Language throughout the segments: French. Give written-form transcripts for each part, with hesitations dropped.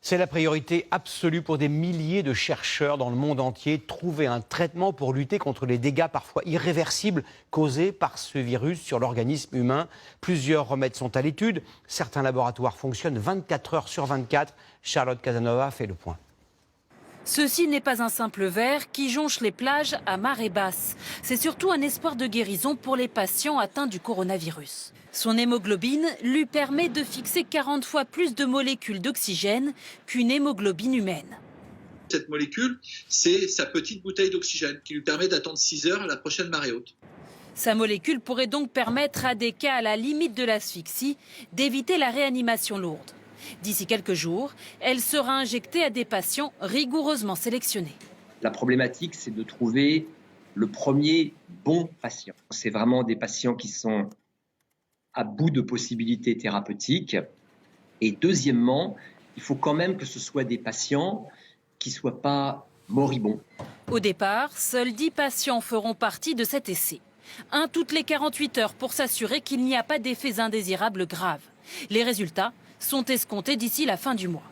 C'est la priorité absolue pour des milliers de chercheurs dans le monde entier, trouver un traitement pour lutter contre les dégâts parfois irréversibles causés par ce virus sur l'organisme humain. Plusieurs remèdes sont à l'étude. Certains laboratoires fonctionnent 24 heures sur 24. Charlotte Casanova fait le point. Ceci n'est pas un simple ver qui jonche les plages à marée basse. C'est surtout un espoir de guérison pour les patients atteints du coronavirus. Son hémoglobine lui permet de fixer 40 fois plus de molécules d'oxygène qu'une hémoglobine humaine. Cette molécule, c'est sa petite bouteille d'oxygène qui lui permet d'attendre 6 heures à la prochaine marée haute. Sa molécule pourrait donc permettre à des cas à la limite de l'asphyxie d'éviter la réanimation lourde. D'ici quelques jours, elle sera injectée à des patients rigoureusement sélectionnés. La problématique, c'est de trouver le premier bon patient. C'est vraiment des patients qui sont à bout de possibilités thérapeutiques. Et deuxièmement, il faut quand même que ce soit des patients qui ne soient pas moribonds. Au départ, seuls 10 patients feront partie de cet essai. Un toutes les 48 heures pour s'assurer qu'il n'y a pas d'effets indésirables graves. Les résultats sont escomptés d'ici la fin du mois.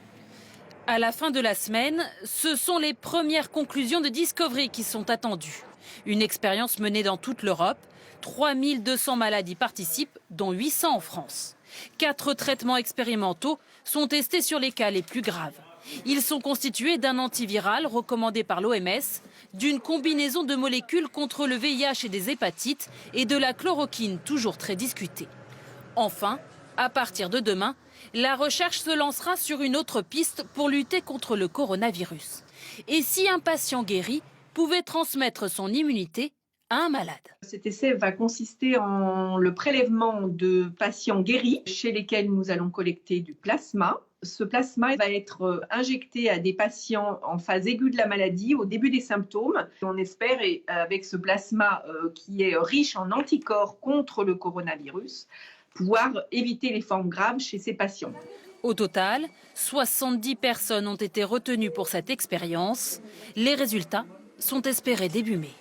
À la fin de la semaine, ce sont les premières conclusions de Discovery qui sont attendues. Une expérience menée dans toute l'Europe. 3200 malades y participent, dont 800 en France. 4 traitements expérimentaux sont testés sur les cas les plus graves. Ils sont constitués d'un antiviral recommandé par l'OMS, d'une combinaison de molécules contre le VIH et des hépatites et de la chloroquine, toujours très discutée. Enfin, à partir de demain, la recherche se lancera sur une autre piste pour lutter contre le coronavirus. Et si un patient guéri pouvait transmettre son immunité à un malade. Cet essai va consister en le prélèvement de patients guéris chez lesquels nous allons collecter du plasma. Ce plasma va être injecté à des patients en phase aiguë de la maladie au début des symptômes. On espère, avec ce plasma qui est riche en anticorps contre le coronavirus, pouvoir éviter les formes graves chez ces patients. Au total, 70 personnes ont été retenues pour cette expérience. Les résultats sont espérés début mai.